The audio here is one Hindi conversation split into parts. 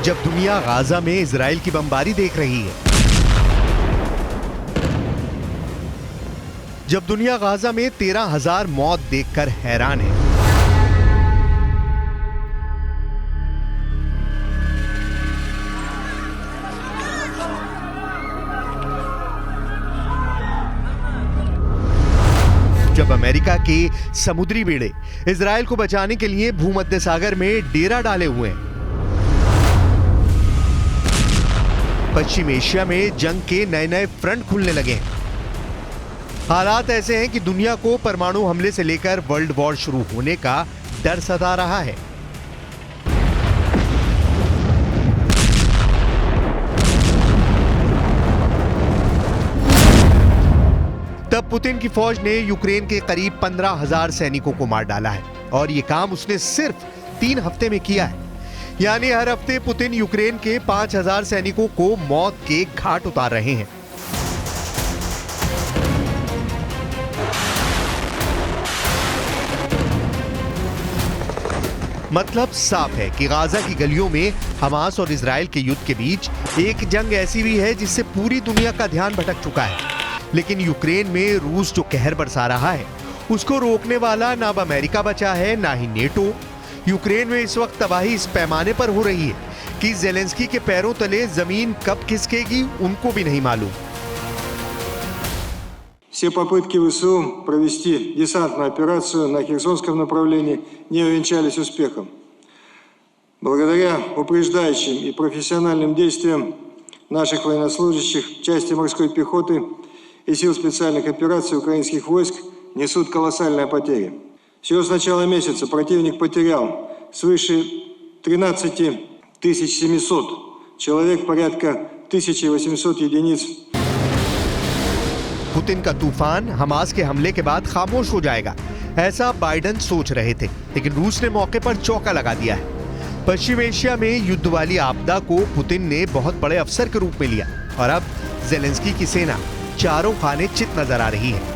जब दुनिया गाजा में इजराइल की बमबारी देख रही है, जब दुनिया गाजा में 13,000 मौत देखकर हैरान है, जब अमेरिका के समुद्री बेड़े इजराइल को बचाने के लिए भूमध्य सागर में डेरा डाले हुए हैं, पश्चिम एशिया में जंग के नए नए फ्रंट खुलने लगे हैं, हालात ऐसे हैं कि दुनिया को परमाणु हमले से लेकर वर्ल्ड वॉर शुरू होने का डर सता रहा है। तब पुतिन की फौज ने यूक्रेन के करीब 15,000 सैनिकों को मार डाला है और यह काम उसने सिर्फ 3 हफ्ते में किया है। यानी हर हफ्ते पुतिन यूक्रेन के 5,000 सैनिकों को मौत के घाट उतार रहे हैं। मतलब साफ है कि गाजा की गलियों में हमास और इजराइल के युद्ध के बीच एक जंग ऐसी भी है जिससे पूरी दुनिया का ध्यान भटक चुका है। लेकिन यूक्रेन में रूस जो कहर बरसा रहा है, उसको रोकने वाला ना अब अमेरिका बचा है ना ही नेटो। यूक्रेन में इस वक्त तबाही इस पैमाने पर हो रही है कि ज़ेलेंस्की के पैरों तले जमीन कब खिसकेगी उनको भी नहीं मालूम। Все попытки ВСУ провести десантную операцию на Херсонском направлении не увенчались успехом. Благодаря упреждающим и профессиональным действиям наших военнослужащих, части морской пехоты и сил специальных операций украинских войск несут колоссальные потери. Всего с начала месяца противник потерял свыше 13 700 человек, порядка 1800 единиц. पुतिन का तूफान हमास के हमले के बाद खामोश हो जाएगा, ऐसा बाइडेन सोच रहे थे, लेकिन रूस ने मौके पर चौका लगा दिया है। पश्चिम एशिया में युद्ध वाली आपदा को पुतिन ने बहुत बड़े अवसर के रूप में लिया और अब ज़ेलेंस्की की सेना चारों खाने चित नजर आ रही है।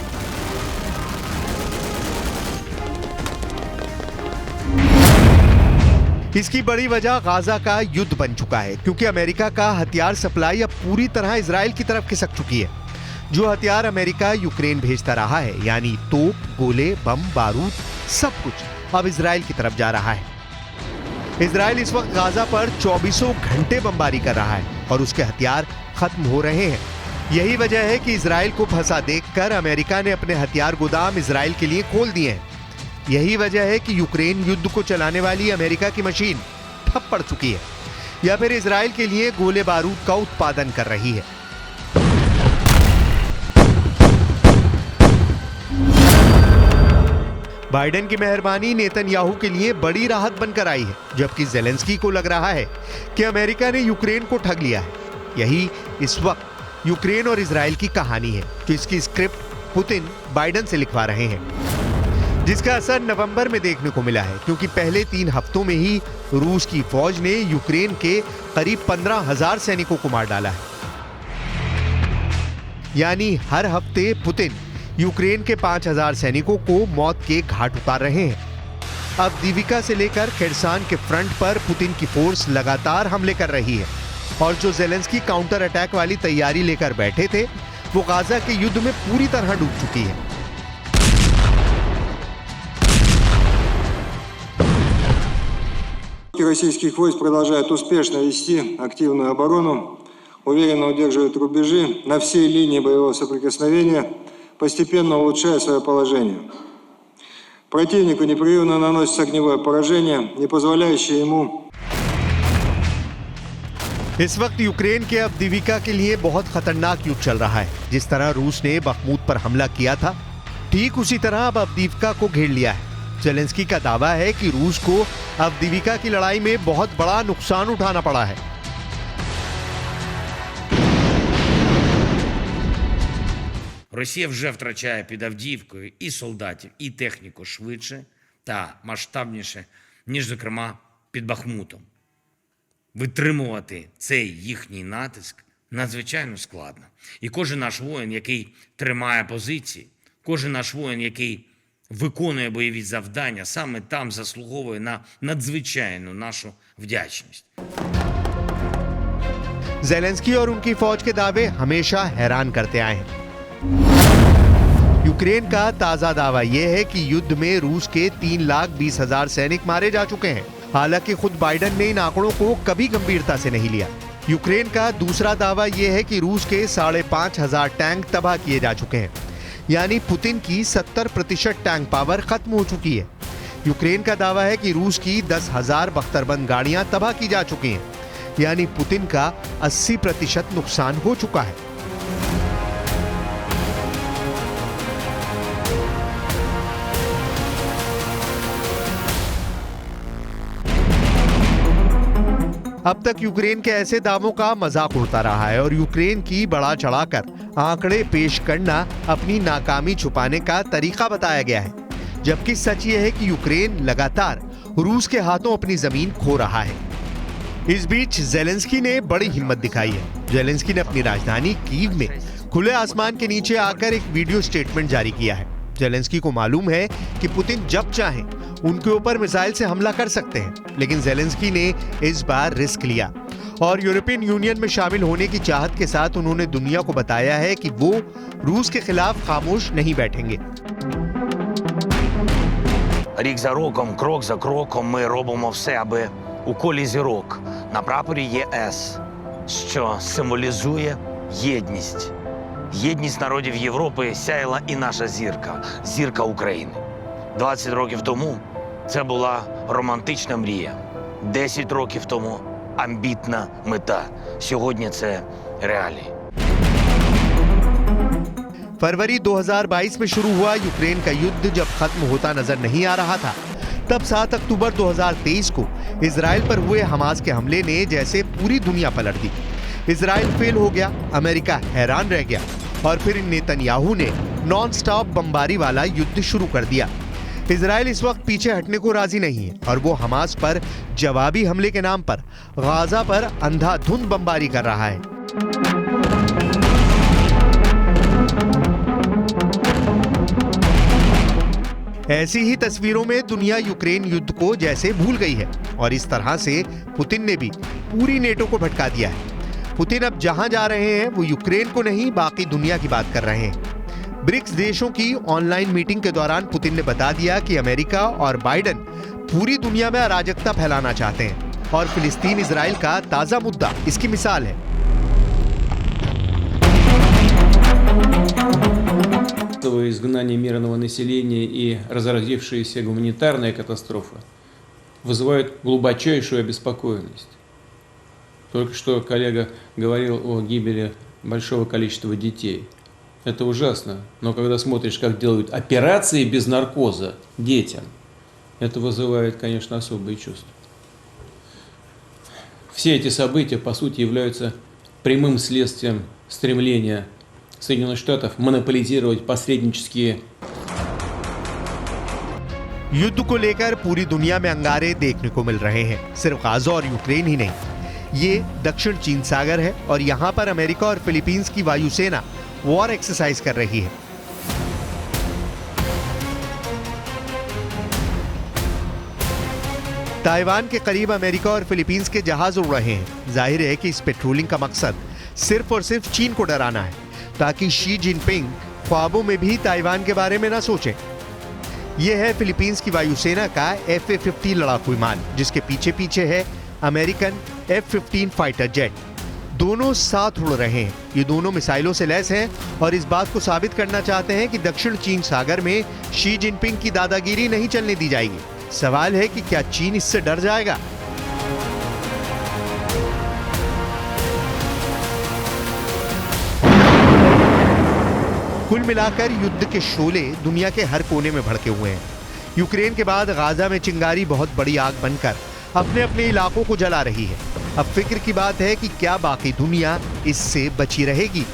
इसकी बड़ी वजह गाजा का युद्ध बन चुका है, क्योंकि अमेरिका का हथियार सप्लाई अब पूरी तरह इजराइल की तरफ खिसक चुकी है। जो हथियार अमेरिका यूक्रेन भेजता रहा है, यानी तोप, गोले, बम, बारूद, सब कुछ अब इजराइल की तरफ जा रहा है। इजराइल इस वक्त गाजा पर 24 घंटे बमबारी कर रहा है और उसके हथियार खत्म हो रहे हैं। यही वजह है कि इजराइल को फंसा देखकर अमेरिका ने अपने हथियार गोदाम इजराइल के लिए खोल दिए हैं। यही वजह है कि यूक्रेन युद्ध को चलाने वाली अमेरिका की मशीन ठप पड़ चुकी है या फिर इजराइल के लिए गोले बारूद का उत्पादन कर रही है। बाइडेन की मेहरबानी नेतन्याहू के लिए बड़ी राहत बनकर आई है, जबकि ज़ेलेंस्की को लग रहा है कि अमेरिका ने यूक्रेन को ठग लिया है। यही इस वक्त यूक्रेन और इजराइल की कहानी है, जो इसकी स्क्रिप्ट पुतिन बाइडेन से लिखवा रहे हैं, जिसका असर नवंबर में देखने को मिला है, क्योंकि पहले 3 हफ्तों में ही रूस की फौज ने यूक्रेन के करीब 15,000 सैनिकों को मार डाला है। यानी हर हफ्ते पुतिन यूक्रेन के 5,000 सैनिकों को मौत के घाट उतार रहे हैं। अब दीविका से लेकर खेरसान के फ्रंट पर पुतिन की फोर्स लगातार हमले कर रही है और जो ज़ेलेंस्की काउंटर अटैक वाली तैयारी लेकर बैठे थे, वो गाजा के युद्ध में पूरी तरह डूब चुकी है। Российских войск продолжают успешно вести активную оборону, уверенно удерживают рубежи на всей линии боевого соприкосновения, постепенно улучшая свое положение. Противнику непрерывно наносится огневое поражение, не позволяющее ему. इस वक्त यूक्रेन के अवदीविका के लिए बहुत खतरनाक युद्ध चल रहा है। जिस तरह रूस ने बखमूत पर हमला किया था, ठीक उसी तरह अब अवदीविका को घेर लिया है। ज़ेलेंस्की का दावा है कि रूस को अवदीविका की लड़ाई में बहुत बड़ा नुकसान उठाना पड़ा है। Росія вже втрачає під Авдіївкою і солдатів, і техніку швидше та масштабніше, ніж, зокрема, під Бахмутом. Витримувати цей їхній натиск надзвичайно складно. І кожен наш воїн, який тримає позиції, кожен наш воїн, який виконує бойові завдання, саме там заслуговує на надзвичайну нашу вдячність. ज़ेलेंस्की और उनकी फौज के दावे हमेशा हैरान करते आए हैं। यूक्रेन का ताजा दावा यह है कि युद्ध में रूस के 3,20,000 सैनिक मारे जा चुके हैं। हालांकि खुद बाइडेन ने इन आंकड़ों को कभी गंभीरता से नहीं लिया। यूक्रेन का दूसरा दावा यह है कि रूस के 5,500 टैंक तबाह किए जा चुके हैं, यानी पुतिन की 70% टैंक पावर खत्म हो चुकी है। यूक्रेन का दावा है कि रूस की 10,000 बख्तरबंद गाड़ियां तबाह की जा चुकी हैं, यानी पुतिन का 80% नुकसान हो चुका है। अब तक यूक्रेन के ऐसे दावों का मजाक उड़ता रहा है और यूक्रेन की बढ़ा चढ़ाकर आंकड़े पेश करना अपनी नाकामी छुपाने का तरीका बताया गया है, जबकि सच ये है कि यूक्रेन लगातार रूस के हाथों अपनी जमीन खो रहा है। इस बीच ज़ेलेंस्की ने बड़ी हिम्मत दिखाई है। ज़ेलेंस्की ने अपनी राजधानी कीव में खुले आसमान के नीचे आकर एक वीडियो स्टेटमेंट जारी किया है। ज़ेलेंस्की को मालूम है कि पुतिन जब चाहें उनके ऊपर मिसाइल से हमला कर सकते हैं, लेकिन ज़ेलेंस्की ने इस बार रिस्क लिया और यूरोपियन यूनियन में शामिल होने की चाहत के साथ उन्होंने दुनिया को बताया है कि वो रूस के खिलाफ खामोश नहीं बैठेंगे। Рік за роком, крок за кроком ми робимо все, аби у колі зірок на прапорі ЄС, що символізує єдність. Єдність народів Європи сяяла і наша зірка – зірка України. 20 років тому це була романтична мрія. 10 років тому – амбітна мета. Сьогодні це реалії. फरवरी 2022 में शुरू हुआ यूक्रेन का युद्ध जब खत्म होता नजर नहीं आ रहा था, तब 7 अक्टूबर 2023 को इजराइल पर हुए हमास के हमले ने जैसे पूरी दुनिया पलट दी। इजराइल फेल हो गया, अमेरिका हैरान रह गया और फिर नेतन्याहू ने नॉन स्टॉप बमबारी वाला युद्ध शुरू कर दिया। इजराइल इस वक्त पीछे हटने को राजी नहीं है और वो हमास पर जवाबी हमले के नाम पर गाजा पर अंधाधुंध बमबारी कर रहा है। ऐसी ही तस्वीरों में दुनिया यूक्रेन युद्ध को जैसे भूल गई है और इस तरह से पुतिन ने भी पूरी नेटो को भटका दिया है। पुतिन अब जहां जा रहे हैं वो यूक्रेन को नहीं, बाकी दुनिया की बात कर रहे हैं। ब्रिक्स देशों की ऑनलाइन मीटिंग के दौरान पुतिन ने बता दिया कि अमेरिका और बाइडेन पूरी दुनिया में अराजकता फैलाना चाहते हैं और फिलिस्तीन इजराइल का ताजा मुद्दा इसकी मिसाल है। Изгнание мирного населения и разразившаяся гуманитарная катастрофа вызывают глубочайшую обеспокоенность. Только что коллега говорил о гибели большого количества детей. Это ужасно, но когда смотришь, как делают операции без наркоза детям, это вызывает, конечно, особые чувства. Все эти события, по сути, являются прямым следствием стремления Соединенных Штатов монополизировать посреднические। युद्ध को लेकर पूरी दुनिया में अंगारे देखने को मिल रहे हैं। सिर्फ गाजा और यूक्रेन ही नहीं, ये दक्षिण चीन सागर है और यहाँ पर अमेरिका और फिलीपींस की वायुसेना वॉर एक्सरसाइज कर रही है। ताइवान के करीब अमेरिका और फिलीपींस के जहाज उड़ रहे हैं। जाहिर है कि इस पेट्रोलिंग का मकसद सिर्फ और सिर्फ चीन को डराना है, ताकि शी जिनपिंग ख्वाबों में भी ताइवान के बारे में ना सोचें। यह है फिलीपींस की वायुसेना का F-50 लड़ाकू विमान, जिसके पीछे पीछे है अमेरिकन F-15 फाइटर जेट। दोनों साथ उड़ रहे हैं। ये दोनों मिसाइलों से लैस हैं और इस बात को साबित करना चाहते हैं कि दक्षिण चीन सागर में शी जिनपिंग की दादागिरी नहीं चलने दी जाएगी। सवाल है कि क्या चीन इससे डर जाएगा? कुल मिलाकर युद्ध के शोले दुनिया के हर कोने में भड़के हुए हैं। यूक्रेन के बाद गाजा में चिंगारी बहुत बड़ी आग बनकर अपने अपने इलाकों को जला रही है। अब फिक्र की बात है कि क्या बाकी दुनिया इससे बची रहेगी।